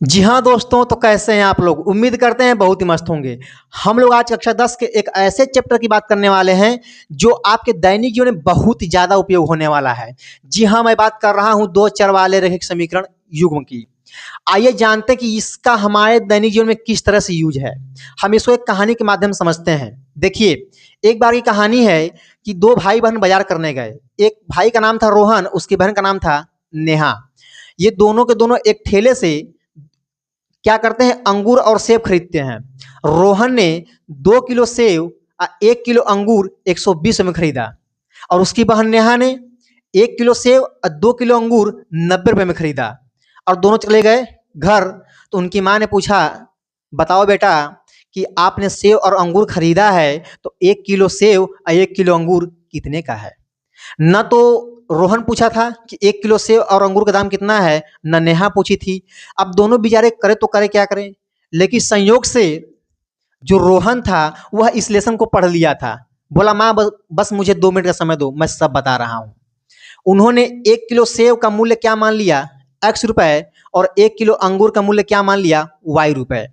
जी हाँ दोस्तों, तो कैसे हैं आप लोग। उम्मीद करते हैं बहुत ही मस्त होंगे। हम लोग आज कक्षा 10 के एक ऐसे चैप्टर की बात करने वाले हैं जो आपके दैनिक जीवन में बहुत ही ज़्यादा उपयोग होने वाला है। जी हाँ, मैं बात कर रहा हूँ दो चर वाले रैखिक समीकरण युग्म की। आइए जानते हैं कि इसका हमारे दैनिक जीवन में किस तरह से यूज है। हम इसको एक कहानी के माध्यम से समझते हैं। देखिए, एक बार की कहानी है कि दो भाई बहन बाजार करने गए। एक भाई का नाम था रोहन, उसकी बहन का नाम था नेहा। ये दोनों के दोनों एक ठेले से क्या करते हैं, अंगूर और सेब खरीदते हैं। रोहन ने 2 किलो सेब और 1 किलो अंगूर 120 में खरीदा, और उसकी बहन नेहा ने 1 किलो सेब और 2 किलो अंगूर 90 रुपये में खरीदा। और दोनों चले गए घर। तो उनकी माँ ने पूछा, बताओ बेटा कि आपने सेब और अंगूर खरीदा है, तो 1 किलो सेब और 1 किलो अंगूर कितने का है। न तो रोहन पूछा था कि 1 किलो सेब और अंगूर का दाम कितना है, न नेहा पूछी थी। अब दोनों बेचारे करे तो करे क्या करें, लेकिन संयोग से जो रोहन था वह इस लेसन को पढ़ लिया था। बोला, माँ बस मुझे 2 मिनट का समय दो, मैं सब बता रहा हूँ। उन्होंने 1 किलो सेब का मूल्य क्या मान लिया, x रुपए, और 1 किलो अंगूर का मूल्य क्या मान लिया, y रुपए।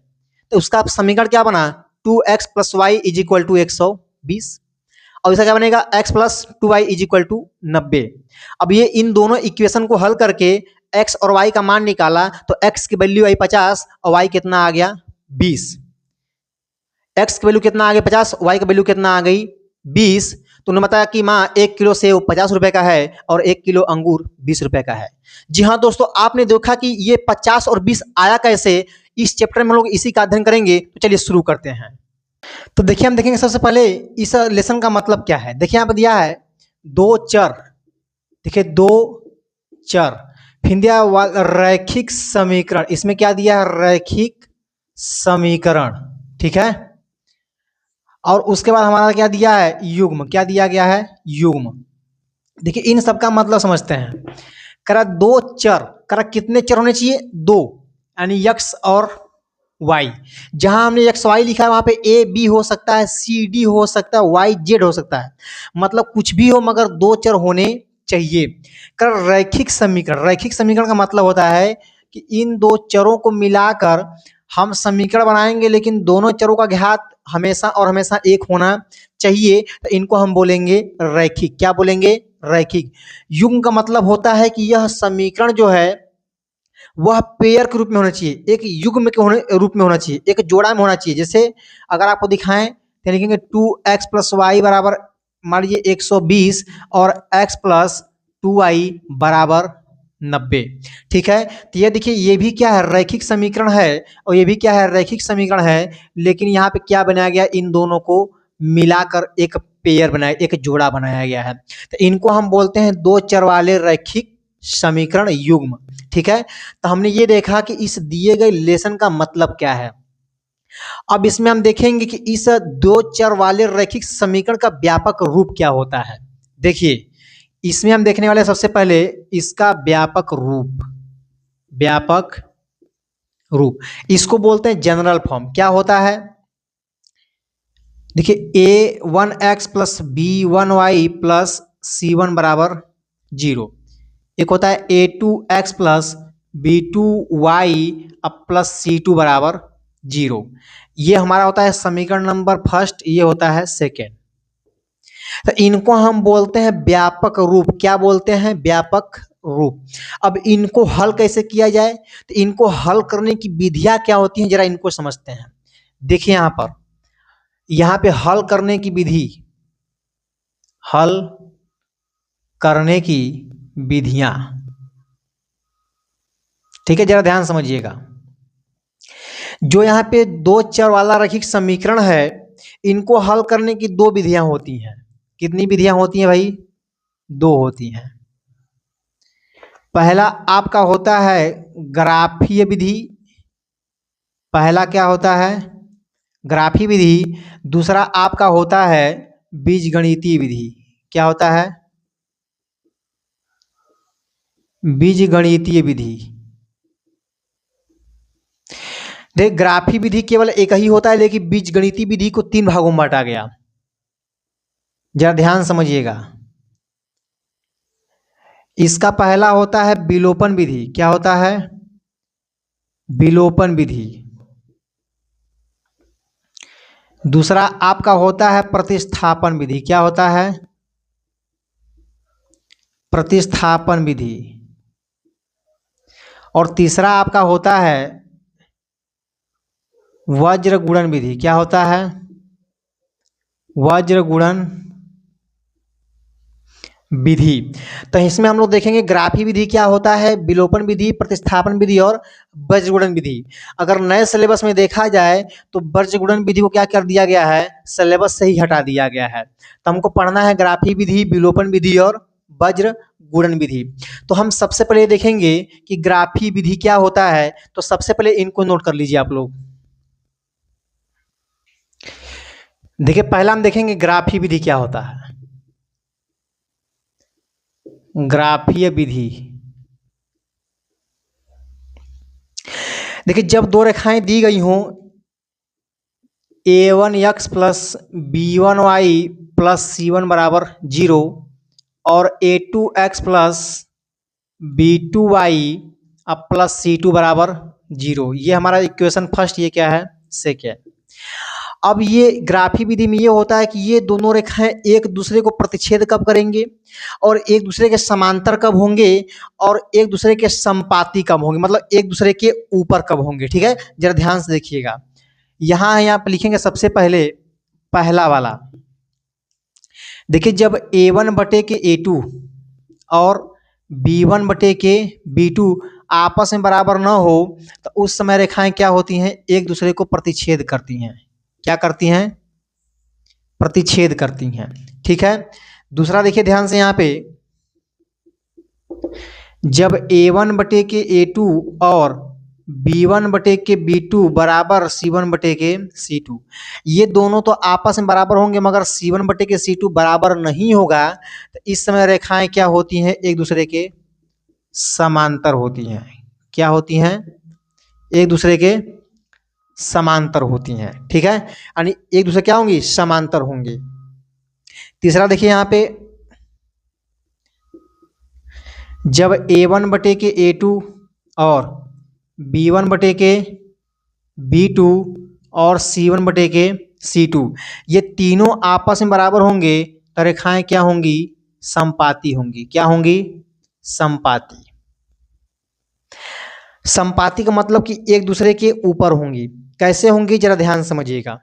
तो उसका समीकरण क्या बना, 2x+y इज इक्वल टू 120। और इसका क्या बनेगा, x plus 2y is equal to 90। अब ये इन दोनों इक्वेशन को हल करके x और y का मान निकाला, तो x की वैल्यू आई 50 और y कितना आ गया 20। x की वैल्यू कितना आ गई 50, y की वैल्यू कितना आ गई 20। तो उन्होंने बताया कि माँ 1 किलो सेब 50 रुपए का है और 1 किलो अंगूर 20 रुपए का है। जी हाँ दोस्तों, आपने देखा कि ये 50 और 20 आया कैसे। इस चैप्टर में हम लोग इसी का अध्ययन करेंगे। तो चलिए शुरू करते हैं। तो देखिए, हम देखेंगे सबसे पहले इस लेसन का मतलब क्या है। देखिए यहाँ पर दिया है दो चर। देखिए, दो चर, फिर दिया रैखिक समीकरण। इसमें क्या दिया है, रैखिक समीकरण, ठीक है। और उसके बाद हमारा क्या दिया है, युग्म। क्या दिया गया है, युग्म। देखिए, इन सब का मतलब समझते हैं। करा दो चर, करा कितने चर होने चाहिए, दो, यानी x और y। जहां हमने एक्स वाई लिखा है वहां पे ए बी हो सकता है, सी डी हो सकता है, वाई जेड हो सकता है। मतलब कुछ भी हो, मगर दो चर होने चाहिए। कर रैखिक समीकरण, रैखिक समीकरण का मतलब होता है कि इन दो चरों को मिलाकर हम समीकरण बनाएंगे, लेकिन दोनों चरों का घात हमेशा और हमेशा एक होना चाहिए। तो इनको हम बोलेंगे रैखिक। क्या बोलेंगे, रैखिक। युग्म का मतलब होता है कि यह समीकरण जो है वह पेयर के रूप में होना चाहिए, एक युग्म के रूप में होना चाहिए, एक जोड़ा में होना चाहिए। जैसे अगर आपको दिखाएं तो लिखेंगे 2x+y बराबर, मान लीजिए 120, और x+2y बराबर 90। ठीक है, तो ये देखिए, ये भी क्या है, रैखिक समीकरण है, और ये भी क्या है, रैखिक समीकरण है। लेकिन यहाँ पे क्या बनाया गया, इन दोनों को मिलाकर एक पेयर बनाया, एक जोड़ा बनाया गया है। तो इनको हम बोलते हैं दो चर वाले रैखिक समीकरण युग्म। ठीक है, तो हमने ये देखा कि इस दिए गए लेसन का मतलब क्या है। अब इसमें हम देखेंगे कि इस दो चर वाले रैखिक समीकरण का व्यापक रूप क्या होता है। देखिए, इसमें हम देखने वाले सबसे पहले इसका व्यापक रूप। व्यापक रूप इसको बोलते हैं जनरल फॉर्म। क्या होता है, देखिए, a1x+b1y+c1 बराबर 0। एक होता है a2x+b2y +c2 बराबर 0। ये हमारा होता है समीकरण नंबर फर्स्ट, ये होता है सेकेंड। तो इनको हम बोलते हैं व्यापक रूप। क्या बोलते हैं, व्यापक रूप। अब इनको हल कैसे किया जाए, तो इनको हल करने की विधियां क्या होती हैं, जरा इनको समझते हैं। देखिए यहाँ पे हल करने की विधि, हल करने की विधियां, ठीक है, जरा ध्यान समझिएगा। जो यहाँ पे दो चर वाला रैखिक समीकरण है, इनको हल करने की दो विधियां होती हैं। कितनी विधियां होती हैं भाई, दो होती हैं। पहला आपका होता है ग्राफीय विधि। पहला क्या होता है, ग्राफी विधि। दूसरा आपका होता है बीजगणितीय विधि। क्या होता है, बीजगणितीय विधि। देख, ग्राफी विधि केवल एक ही होता है, लेकिन बीजगणितीय विधि को 3 भागों में बांटा गया। जरा ध्यान समझिएगा। इसका पहला होता है विलोपन विधि। क्या होता है, विलोपन विधि। दूसरा आपका होता है प्रतिस्थापन विधि। क्या होता है? प्रतिस्थापन विधि। और तीसरा आपका होता है वज्र गुणन विधि। क्या होता है? वज्र गुणन विधि। तो इसमें हम लोग देखेंगे ग्राफी विधि क्या होता है, विलोपन विधि, प्रतिस्थापन विधि और वज्रगुणन विधि। अगर नए सिलेबस में देखा जाए तो वज्रगुणन विधि को क्या कर दिया गया है, सिलेबस से ही हटा दिया गया है। तो हमको पढ़ना है ग्राफी विधि, विलोपन विधि और वज्र गुणन विधि। तो हम सबसे पहले देखेंगे कि ग्राफी विधि क्या होता है। तो सबसे पहले इनको नोट कर लीजिए आप लोग। देखिए पहला हम देखेंगे ग्राफी विधि क्या होता है। ग्राफीय विधि, देखिए जब दो रेखाएं दी गई हों a1x plus b1y plus c1 बराबर 0 और a2x प्लस b2y अब प्लस c2 बराबर 0, ये हमारा इक्वेशन फर्स्ट, ये क्या है, सेकेंड। अब ये ग्राफी विधि में ये होता है कि ये दोनों रेखाएं एक दूसरे को प्रतिच्छेद कब करेंगे और एक दूसरे के समांतर कब होंगे और एक दूसरे के संपाती कब होंगे, मतलब एक दूसरे के ऊपर कब होंगे। ठीक है, जरा ध्यान से देखिएगा। यहाँ पे लिखेंगे सबसे पहले पहला वाला। देखिए जब a1 बटे के a2 और b1 बटे के b2 आपस में बराबर न हो तो उस समय रेखाएं क्या होती हैं, एक दूसरे को प्रतिच्छेद करती हैं। क्या करती हैं? प्रतिच्छेद करती हैं। ठीक है, दूसरा देखिए ध्यान से यहाँ पे, जब a1 बटे के a2 और b1 बटे के b2 बराबर c1 बटे के c2, ये दोनों तो आपस में बराबर होंगे मगर c1 बटे के c2 बराबर नहीं होगा, तो इस समय रेखाएं क्या होती हैं, एक दूसरे के समांतर होती हैं। क्या होती हैं? एक दूसरे के समांतर होती हैं। ठीक है, यानी एक दूसरे क्या होंगी, समांतर होंगे। तीसरा देखिए यहाँ पे, जब a1 बटे के a2 और b1 बटे के b2 और c1 बटे के c2, ये तीनों आपस में बराबर होंगे तो रेखाएं क्या होंगी, संपाती होंगी। क्या होंगी? संपाती। संपाती का मतलब कि एक दूसरे के ऊपर होंगी। कैसे होंगी जरा ध्यान समझिएगा।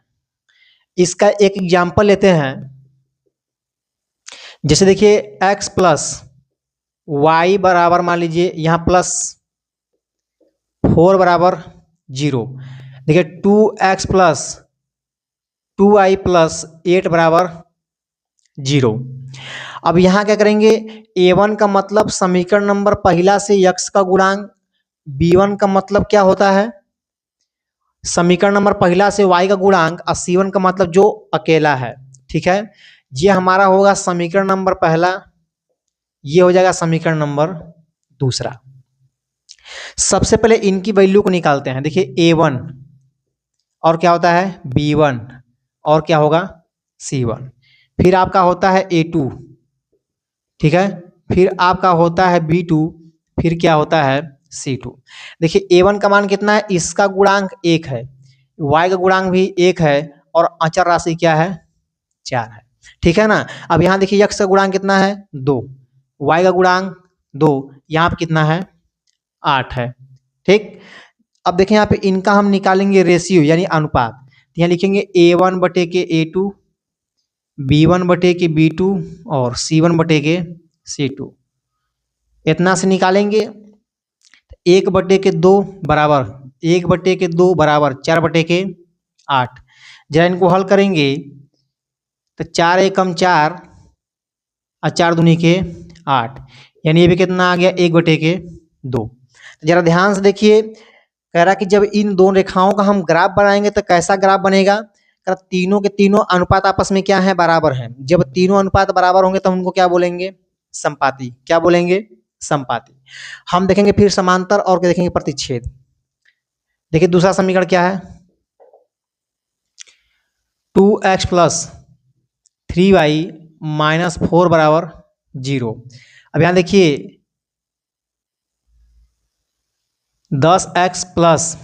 इसका एक एग्जाम्पल लेते हैं। जैसे देखिए x प्लस वाई बराबर, मान लीजिए यहाँ प्लस 4 बराबर 0। देखिए 2x प्लस 2y प्लस 8 बराबर 0। अब यहाँ क्या करेंगे, a1 का मतलब समीकरण नंबर पहला से x का गुणांक, b1 का मतलब क्या होता है, समीकरण नंबर पहला से y का गुणांक, और c1 का मतलब जो अकेला है। ठीक है, ये हमारा होगा समीकरण नंबर पहला, ये हो जाएगा समीकरण नंबर दूसरा। सबसे पहले इनकी वैल्यू को निकालते हैं। देखिए a1 और क्या होता है b1 और क्या होगा c1, फिर आपका होता है a2, ठीक है, फिर आपका होता है b2, फिर क्या होता है c2। देखिए a1 का मान कितना है, इसका गुणांक 1 है, y का गुणांक भी 1 है और अचर राशि क्या है, 4 है। ठीक है ना। अब यहाँ देखिए x का गुणांक कितना है, 2, y का गुणांक 2, यहाँ पे कितना है, 8 है। ठीक, अब देखें यहाँ पे इनका हम निकालेंगे रेशियो यानी अनुपात। यहाँ लिखेंगे a1 बटे के a2, b1 बटे के b2 और c1 बटे के c2। इतना से निकालेंगे, 1 बटे के 2 बराबर 1 बटे के 2 बराबर 4 बटे के 8। जरा इनको हल करेंगे तो 4 एकम 4 और 4 दूनी के 8, यानी ये भी कितना आ गया, 1 बटे के 2। जरा ध्यान से देखिए, कह रहा कि जब इन दो रेखाओं का हम ग्राफ बनाएंगे तो कैसा ग्राफ बनेगा, तीनों के तीनों अनुपात आपस में क्या है, बराबर हैं। जब तीनों अनुपात बराबर होंगे तो उनको क्या बोलेंगे, संपाती। क्या बोलेंगे, संपाती। हम देखेंगे फिर समांतर और क्या देखेंगे, प्रतिच्छेद। देखिए दूसरा समीकरण क्या है, 2x प्लस 3y माइनस 4 बराबर 0। अब यहाँ देखिए 10x प्लस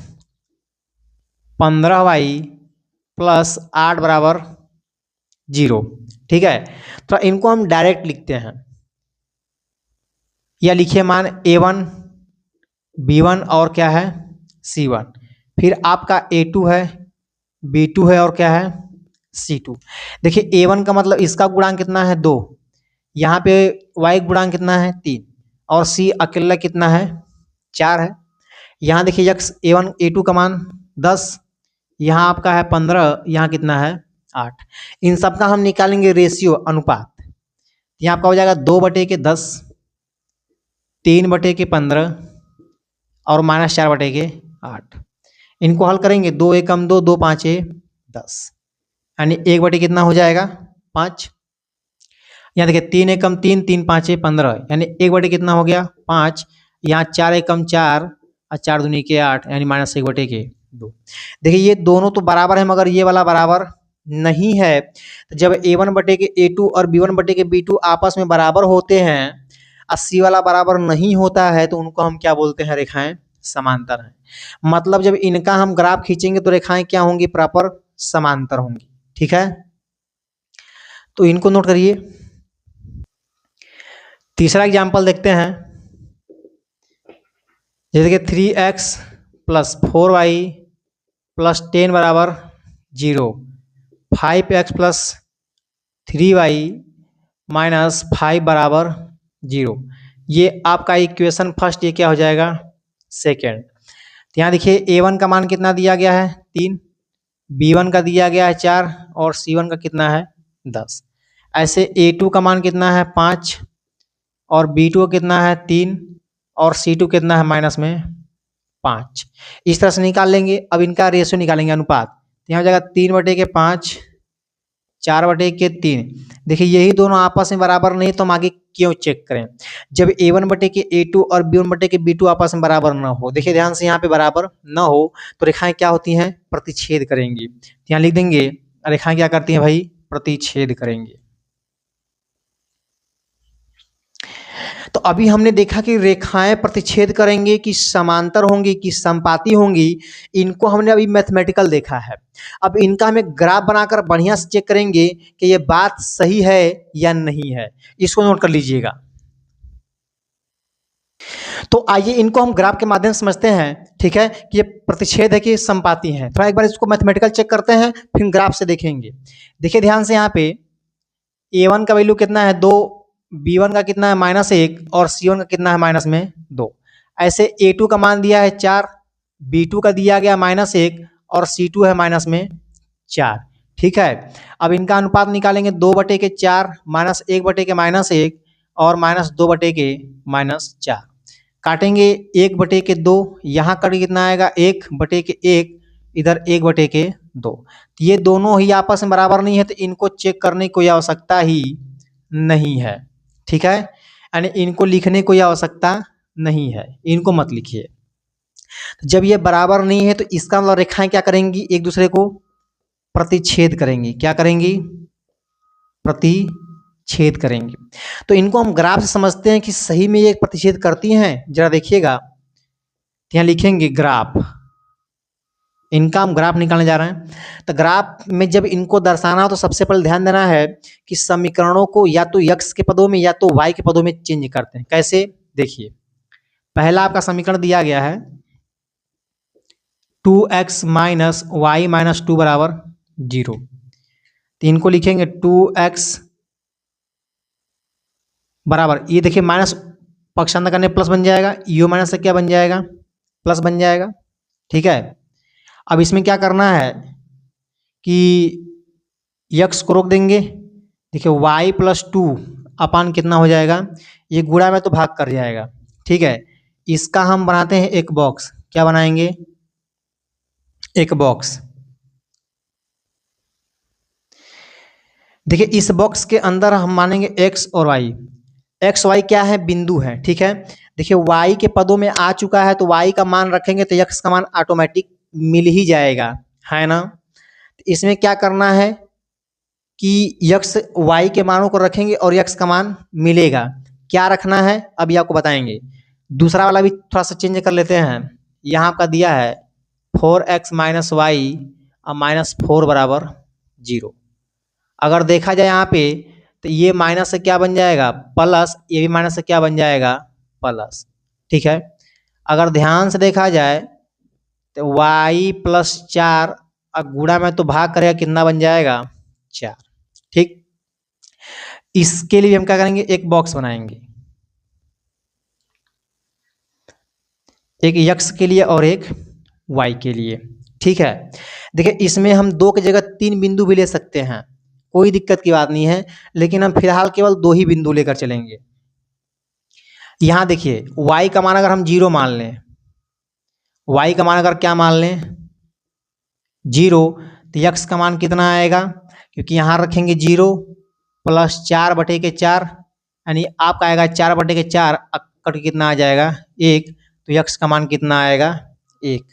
15y प्लस 8 बराबर 0। ठीक है, तो इनको हम डायरेक्ट लिखते हैं, या लिखिए मान a1 b1 और क्या है c1, फिर आपका a2 है, b2 है और क्या है c2। देखिए a1 का मतलब इसका गुणांक कितना है 2, यहाँ पे y गुणांक कितना है 3 और c अकेला कितना है 4 है। यहाँ देखिए यक्स a1 a2 का मान 10, यहाँ आपका है 15, यहाँ कितना है 8। इन सब का हम निकालेंगे रेशियो अनुपात, यहाँ आपका हो जाएगा 2/10, 3/15 और -4/8। इनको हल करेंगे, 2 एकम 2, 2 5 10, यानी 1 कितना हो जाएगा 5। यहाँ देखिए 3 एकम 3, 3 5 15, यानी 1 कितना हो गया 5। यहाँ 4 एकम 4 और 4 दूनी के 8, यानी -1/2। देखिए ये दोनों तो बराबर है मगर ये वाला बराबर नहीं है। तो जब a1/a2 और b1/b2 आपस में बराबर होते हैं और c वाला बराबर नहीं होता है तो उनको हम क्या बोलते हैं, रेखाएं समांतर हैं। मतलब जब इनका हम ग्राफ खींचेंगे तो रेखाएं क्या होंगी, प्रॉपर समांतर होंगी। ठीक है, तो इनको नोट करिए। तीसरा एग्जाम्पल देखते हैं, जैसे कि 3x प्लस 4y प्लस 10 बराबर 0, 5x प्लस 3y माइनस 5 बराबर 0। ये आपका इक्वेशन फर्स्ट, ये क्या हो जाएगा सेकेंड। तो यहाँ देखिए a1 का मान कितना दिया गया है 3, b1 का दिया गया है 4 और c1 का कितना है 10। ऐसे a2 का मान कितना है 5 और b2 का कितना है 3 और c2 कितना है -5। इस तरह से निकाल लेंगे। अब इनका रेशियो निकालेंगे, अनुपात। तो यहाँ हो जाएगा 3/5, 4/3। देखिए यही दोनों आपस में बराबर नहीं तो हम आगे क्यों चेक करें, जब a1/a2 और b1/b2 आपस में बराबर न हो। देखिए ध्यान से, यहाँ पे बराबर न हो तो रेखाएं क्या होती हैं, प्रतिच्छेद करेंगी। यहाँ लिख देंगे रेखाएं क्या करती हैं भाई, प्रतिच्छेद करेंगे। तो अभी हमने देखा कि रेखाएं प्रतिच्छेद करेंगे कि समांतर होंगी कि समपाती होंगी, इनको हमने अभी मैथमेटिकल देखा है। अब इनका हमें ग्राफ बनाकर बढ़िया से चेक करेंगे कि ये बात सही है या नहीं है। इसको नोट कर लीजिएगा। तो आइए इनको हम ग्राफ के माध्यम से समझते हैं, ठीक है, कि ये प्रतिच्छेद है कि समपाती है। थोड़ा एक बार इसको मैथमेटिकल चेक करते हैं, फिर ग्राफ से देखेंगे। देखिए ध्यान से, यहाँ पे a1 का वैल्यू कितना है 2, b1 का कितना है -1 और c1 का कितना है -2। ऐसे a2 का मान दिया है 4, b2 का दिया गया -1 और c2 है -4। ठीक है, अब इनका अनुपात निकालेंगे, 2/4 -1/1 और -2/4। काटेंगे 1/2, यहाँ कट कितना आएगा 1/1, इधर 1/2। ये दोनों ही आपस में बराबर नहीं है तो इनको चेक करने की कोई आवश्यकता ही नहीं है। ठीक है, यानी इनको लिखने की कोई आवश्यकता नहीं है, इनको मत लिखिए। जब ये बराबर नहीं है तो इसका मतलब रेखाएं क्या करेंगी, एक दूसरे को प्रतिच्छेद करेंगी। क्या करेंगी, प्रतिच्छेद करेंगी। तो इनको हम ग्राफ से समझते हैं कि सही में ये प्रतिच्छेद करती हैं। जरा देखिएगा, यहाँ लिखेंगे ग्राफ, इनका हम ग्राफ निकालने जा रहे हैं। तो ग्राफ में जब इनको दर्शाना हो तो सबसे पहले ध्यान देना है कि समीकरणों को या तो x के पदों में या तो y के पदों में चेंज करते हैं। कैसे, देखिए पहला आपका समीकरण दिया गया है 2x माइनस y माइनस 2 बराबर 0। तो इनको लिखेंगे 2x बराबर, ये देखिए माइनस पक्षांतर करने प्लस बन जाएगा, यू माइनस से क्या बन जाएगा, प्लस बन जाएगा। ठीक है, अब इसमें क्या करना है कि यक्स को रोक देंगे। देखिए y प्लस 2 अपान कितना हो जाएगा, ये गुणा में तो भाग कर जाएगा। ठीक है, इसका हम बनाते हैं एक बॉक्स। क्या बनाएंगे, एक बॉक्स। देखिए इस बॉक्स के अंदर हम मानेंगे x और y। x y क्या है, बिंदु है। ठीक है, देखिए y के पदों में आ चुका है तो y का मान रखेंगे तो x का मान ऑटोमेटिक मिल ही जाएगा, है ना। इसमें क्या करना है कि x y के मानों को रखेंगे और x का मान मिलेगा। क्या रखना है अभी आपको बताएंगे। दूसरा वाला भी थोड़ा सा चेंज कर लेते हैं। यहाँ आपका दिया है 4x माइनस वाई और -4 बराबर 0। अगर देखा जाए यहाँ पे तो ये माइनस से क्या बन जाएगा प्लस, ये भी माइनस से क्या बन जाएगा प्लस। ठीक है, अगर ध्यान से देखा जाए तो y+4 और गुणा में तो भाग करेगा, कितना बन जाएगा 4। ठीक, इसके लिए हम क्या करेंगे, एक बॉक्स बनाएंगे, एक x के लिए और एक y के लिए। ठीक है, देखिए इसमें हम 2 की जगह 3 बिंदु भी ले सकते हैं, कोई दिक्कत की बात नहीं है, लेकिन हम फिलहाल केवल 2 ही बिंदु लेकर चलेंगे। यहाँ देखिए y का मान अगर हम 0 मान लें, y का मान अगर क्या मान लें 0, तो x का मान कितना आएगा, क्योंकि यहाँ रखेंगे 0 + 4/4, यानी आपका आएगा 4/4, कट कितना आ जाएगा 1, तो x का मान कितना आएगा 1।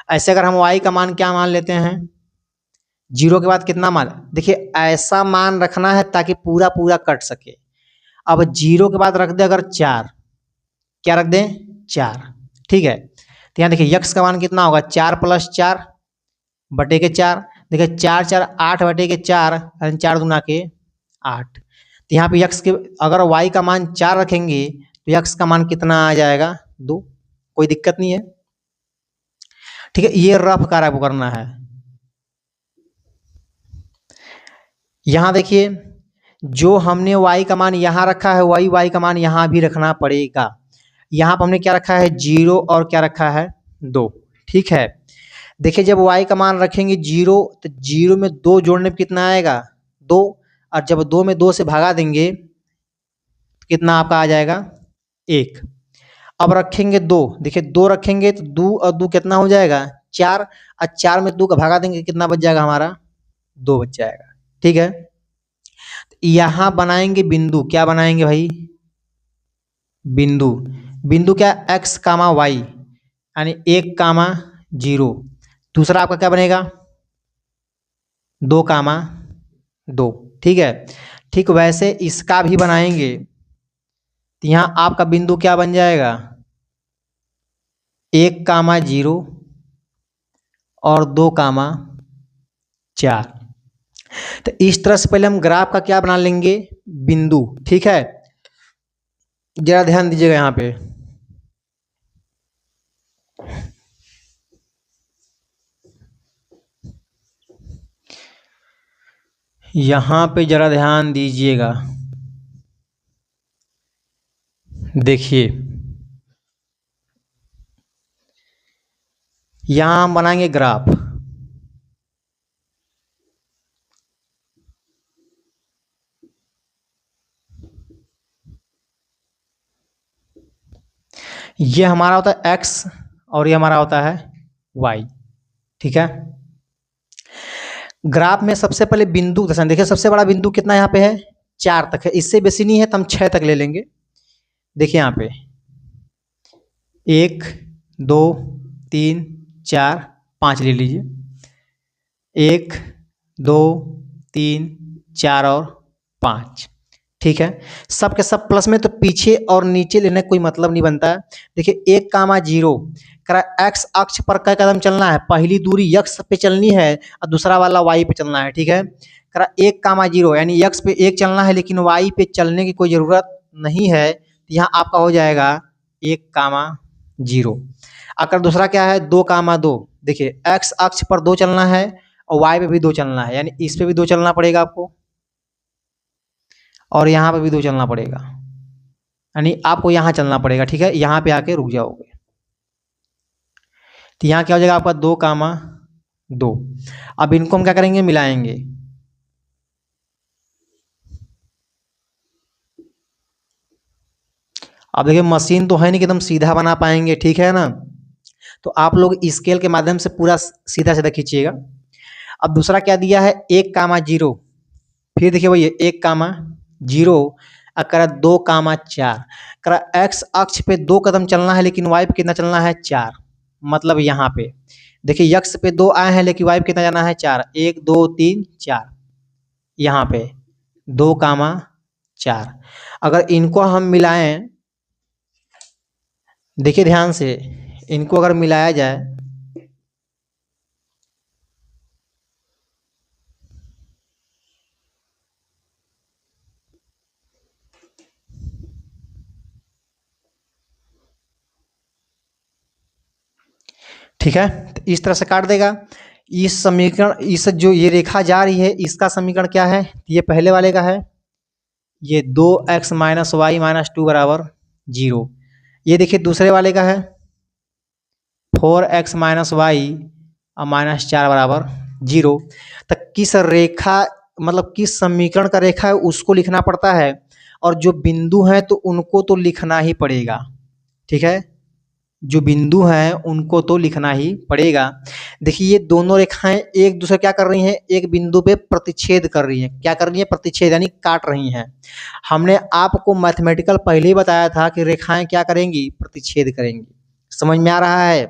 ऐसे अगर हम y का मान क्या मान लेते हैं 0 के बाद कितना मान, देखिए ऐसा मान रखना है ताकि पूरा पूरा कट सके। अब 0 के बाद रख दे अगर 4, क्या रख दें 4। ठीक है, तो यहाँ देखिए x का मान कितना होगा 4 + 4/4, देखिए 4 4 8/4, 4 दूना के 8। तो यहाँ पे x के अगर y का मान 4 रखेंगे तो x का मान कितना आ जाएगा 2, कोई दिक्कत नहीं है। ठीक है, ये रफ कार्य आपको करना है। यहाँ देखिए जो हमने y का मान यहाँ रखा है, वही y का मान यहाँ भी रखना पड़ेगा। यहाँ पर हमने क्या रखा है 0 और क्या रखा है 2। ठीक है, देखिए जब y का मान रखेंगे 0, तो 0 में 2 जोड़ने पे कितना आएगा 2, और जब 2 में 2 से भगा देंगे तो कितना आपका आ जाएगा 1। अब रखेंगे 2, देखिए 2 रखेंगे तो 2 और 2 कितना हो जाएगा 4, और 4 में 2 का भगा देंगे कितना बच जाएगा हमारा 2 बच जाएगा। ठीक है, यहाँ बनाएंगे बिंदु, क्या बनाएंगे भाई बिंदु, बिंदु क्या x, y, यानी 1, 0। दूसरा आपका क्या बनेगा 2, 2। ठीक है, ठीक वैसे इसका भी बनाएंगे, तो यहाँ आपका बिंदु क्या बन जाएगा 1, 0 और 2, 4। तो इस तरह से पहले हम ग्राफ का क्या बना लेंगे बिंदु। ठीक है, जरा ध्यान दीजिएगा यहाँ पे, यहाँ पे जरा ध्यान दीजिएगा। देखिए यहाँ हम बनाएंगे ग्राफ, ये हमारा होता है x और ये हमारा होता है y। ठीक है, ग्राफ में सबसे पहले बिंदु दर्शन, देखिए सबसे बड़ा बिंदु कितना यहाँ पे है 4 तक है, इससे बेसी नहीं है तो हम 6 तक ले लेंगे। देखिए यहाँ पे 1 2 3 4 5 ले लीजिए, 1 2 3 4 और 5। ठीक है, सब के सब प्लस में, तो पीछे और नीचे लेने कोई मतलब नहीं बनता है। देखिए 1, 0 करा x अक्ष पर क्या कदम चलना है, पहली दूरी x पे चलनी है और दूसरा वाला y पे चलना है। ठीक है, करा 1, 0 यानी x पे 1 चलना है, लेकिन y पे चलने की कोई ज़रूरत नहीं है, तो यहाँ आपका हो जाएगा 1, 0। अगर दूसरा क्या है 2, 2, देखिए x अक्ष पर 2 चलना है और y पे भी 2 चलना है, यानी इस पे भी 2 चलना पड़ेगा आपको और यहाँ पे भी 2 चलना पड़ेगा, यानी आपको यहाँ चलना पड़ेगा। ठीक है, यहाँ पे आके रुक जाओगे, तो यहाँ क्या हो जाएगा आपका 2, 2। अब इनको हम क्या करेंगे मिलाएंगे, अब देखिए मशीन तो है नहीं कि एकदम सीधा बना पाएंगे। ठीक है ना, तो आप लोग स्केल के माध्यम से पूरा सीधा सीधा खींचिएगा। अब दूसरा क्या दिया है 1, 0, फिर देखिए वही 1, 0 अकर 2, 4 करा x अक्ष पे 2 कदम चलना है, लेकिन y पे कितना चलना है 4। मतलब यहाँ पे देखिए x पे 2 आए हैं, लेकिन y पे कितना जाना है 4, 1 2 3 4, यहाँ पे 2, 4। अगर इनको हम मिलाएं, देखिए ध्यान से, इनको अगर मिलाया जाए ठीक है, तो इस तरह से काट देगा। इस समीकरण, इस जो ये रेखा जा रही है इसका समीकरण क्या है, ये पहले वाले का है, ये 2x माइनस वाई माइनस 2 बराबर 0। ये देखिए दूसरे वाले का है 4x माइनस वाई माइनस 4 बराबर 0। तो किस रेखा, मतलब किस समीकरण का रेखा है उसको लिखना पड़ता है, और जो बिंदु हैं तो उनको तो लिखना ही पड़ेगा। ठीक है, जो बिंदु हैं उनको तो लिखना ही पड़ेगा। देखिए ये दोनों रेखाएं एक दूसरे क्या कर रही हैं, एक बिंदु पे प्रतिच्छेद कर रही हैं। क्या कर रही हैं, प्रतिच्छेद यानी काट रही हैं। हमने आपको मैथमेटिकल पहले ही बताया था कि रेखाएं क्या करेंगी, प्रतिच्छेद करेंगी। समझ में आ रहा है।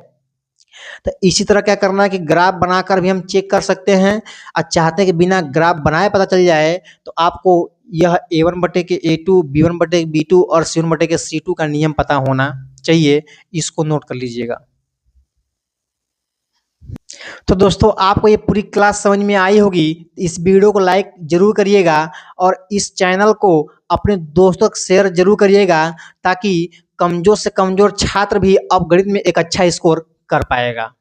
तो इसी तरह क्या करना है कि ग्राफ बनाकर भी हम चेक कर सकते हैं, और चाहते हैं कि बिना ग्राफ बनाए पता चल जाए तो आपको यह a1/a2 b1/b2 और c1/c2 का नियम पता होना चाहिए। इसको नोट कर लीजिएगा। तो दोस्तों आपको ये पूरी क्लास समझ में आई होगी। इस वीडियो को लाइक जरूर करिएगा और इस चैनल को अपने दोस्तों तक शेयर जरूर करिएगा, ताकि कमजोर से कमजोर छात्र भी अब गणित में एक अच्छा स्कोर कर पाएगा।